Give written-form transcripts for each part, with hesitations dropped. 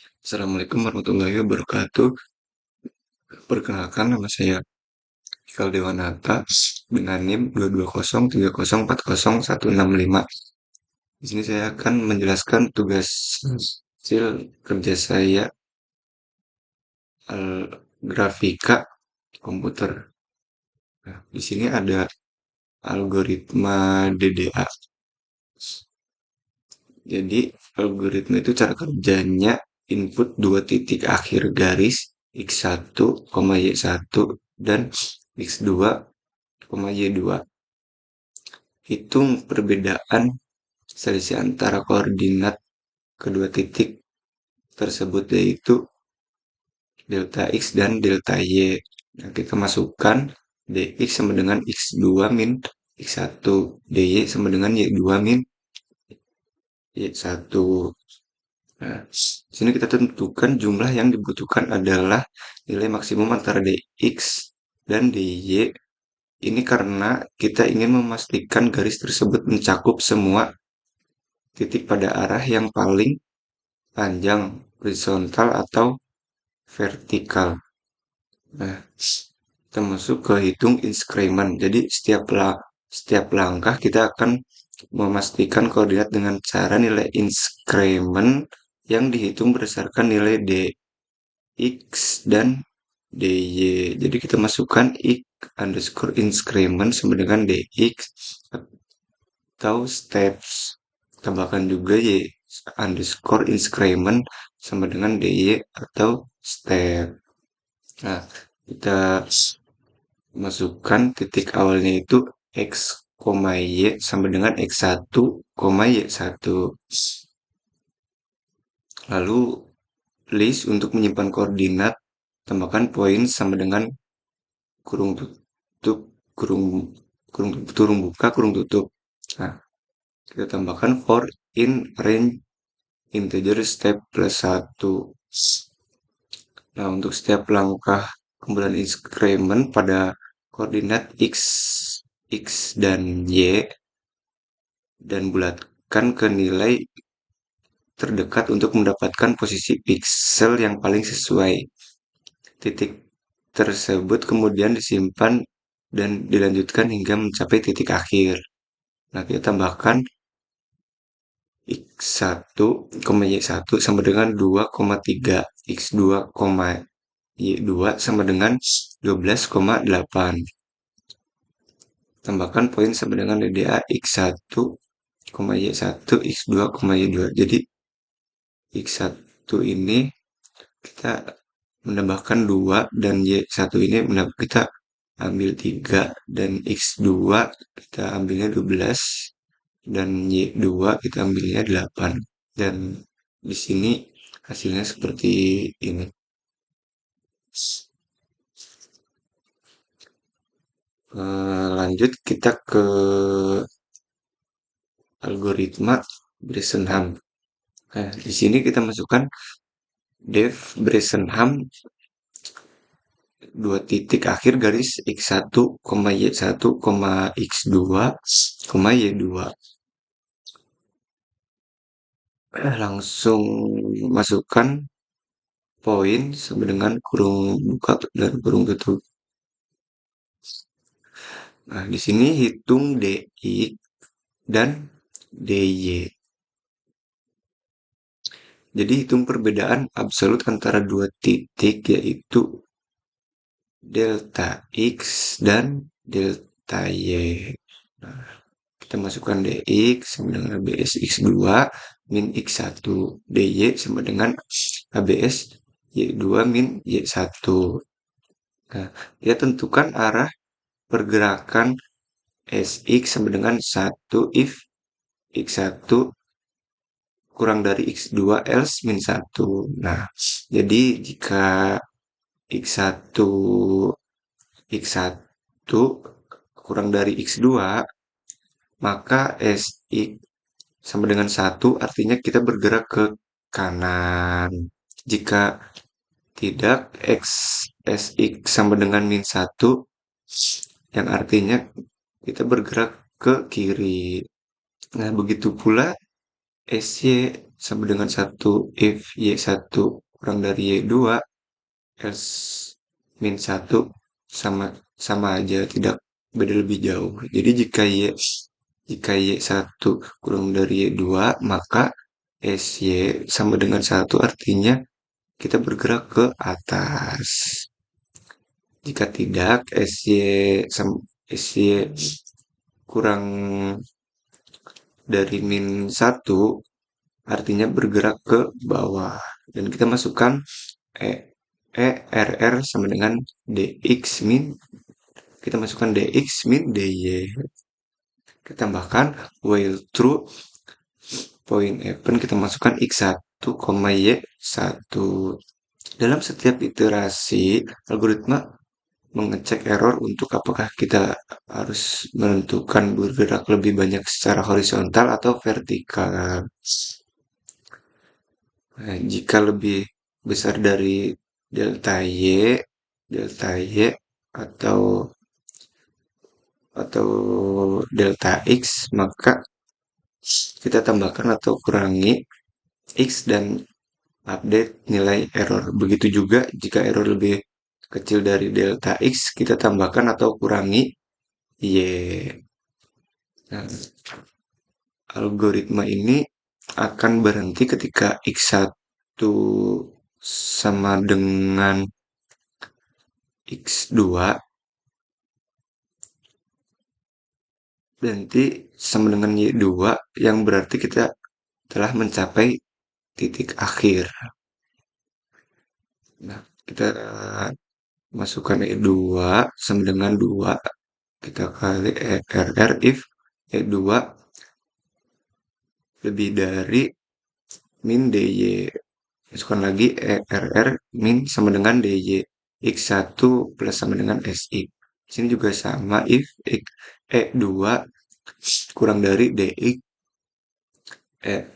Assalamualaikum warahmatullahi wabarakatuh. Perkenalkan, nama saya Ikal Dewanata dengan NIM 22030404165. Di sini saya akan menjelaskan tugas hasil kerja saya grafika komputer. Nah, di sini ada algoritma DDA. Jadi, algoritma itu cara kerjanya input dua titik akhir garis x1, y1 dan x2, y2. Hitung perbedaan selisih antara koordinat kedua titik tersebut, yaitu delta x dan delta y. Nah, kita masukkan dx sama dengan x2 min x1, dy sama dengan y2 min y1. Nah, di sini kita tentukan jumlah yang dibutuhkan adalah nilai maksimum antara dx dan dy. Ini karena kita ingin memastikan garis tersebut mencakup semua titik pada arah yang paling panjang, horizontal atau vertikal. Nah, kita masuk ke hitung increment. Jadi setiap langkah kita akan memastikan koordinat dengan cara nilai increment yang dihitung berdasarkan nilai dx dan dy. Jadi kita masukkan x underscore increment sama dengan dx atau steps. Tambahkan juga y underscore increment sama dengan dy atau step. Nah, kita masukkan titik awalnya itu x, y sama dengan x1, y1. Lalu list untuk menyimpan koordinat, tambahkan poin sama dengan kurung tutup, kurung kurung buka, kurung tutup. Nah, kita tambahkan for in range integer step plus 1. Nah, untuk setiap langkah pembuatan increment pada koordinat x dan y, dan bulatkan ke nilai terdekat untuk mendapatkan posisi pixel yang paling sesuai. Titik tersebut kemudian disimpan dan dilanjutkan hingga mencapai titik akhir. Nah, kita tambahkan x1, y1 sama dengan 2,3, x2, y2 sama dengan 12,8. Tambahkan poin sama dengan DDA x1, y1, x2, y2. Jadi x1 ini kita menambahkan 2 dan y1 ini kita ambil 3 dan x2 kita ambilnya 12 dan y2 kita ambilnya 8. Dan di sini hasilnya seperti ini. Lanjut kita ke algoritma Bresenham. Nah, di sini kita masukkan def Bresenham dua titik akhir garis x1, y1, x2, y2. Langsung masukkan poin sama dengan kurung buka dan kurung tutup. Nah, di sini hitung dx dan dy. Jadi hitung perbedaan absolut antara dua titik, yaitu delta x dan delta y. Nah, kita masukkan dx sama dengan abs x2 min x1, dy sama dengan abs y2 min y1. Nah, kita tentukan arah pergerakan sx sama dengan 1 if x1 kurang dari x2 else min 1. Nah, jadi jika x1 x1 kurang dari x2, maka sx sama dengan 1 artinya kita bergerak ke kanan. Jika tidak, sx sama dengan min 1 yang artinya kita bergerak ke kiri. Nah, begitu pula SY sama dengan satu if Y1 kurang dari Y2, else min satu sama sama aja, tidak beda lebih jauh. Jadi jika Y1 kurang dari Y2, maka SY sama dengan satu, artinya kita bergerak ke atas. Jika tidak, SY kurang dari min satu, artinya bergerak ke bawah. Dan kita masukkan E, RR sama dengan DX min, kita masukkan DX min DY. Kita tambahkan while true point happen, kita masukkan X1, Y1. Dalam setiap iterasi, algoritma mengecek error untuk apakah kita harus menentukan bergerak lebih banyak secara horizontal atau vertikal. Nah, jika lebih besar dari delta Y atau atau delta X, maka kita tambahkan atau kurangi X dan update nilai error. Begitu juga jika error lebih kecil dari delta X, kita tambahkan atau kurangi Y. Nah, algoritma ini akan berhenti ketika X1 sama dengan X2, berhenti sama dengan Y2, yang berarti kita telah mencapai titik akhir. Nah, kita masukkan E2 sama dengan 2, kita kali RR if E2 lebih dari min DY. Masukkan lagi RR min sama dengan DY. X1 plus sama dengan SX. Sini juga sama if E2 kurang dari DX,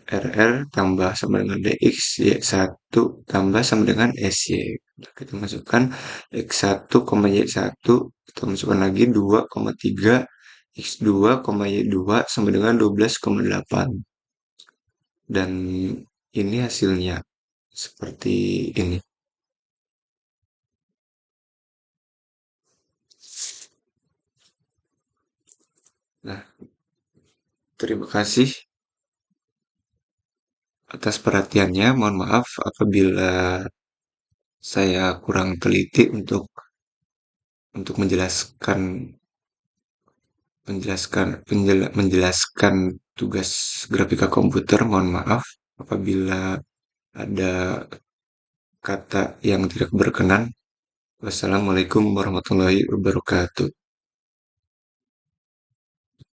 RR tambah sama dengan DX, Y1 tambah sama dengan SY. Kita masukkan X1, Y1, kita masukkan lagi 2,3, X2, Y2 sama dengan 12,8. Dan ini hasilnya seperti ini. Nah, terima kasih atas perhatiannya. Mohon maaf apabila saya kurang teliti untuk menjelaskan tugas grafika komputer. Mohon maaf apabila ada kata yang tidak berkenan. Wassalamualaikum warahmatullahi wabarakatuh.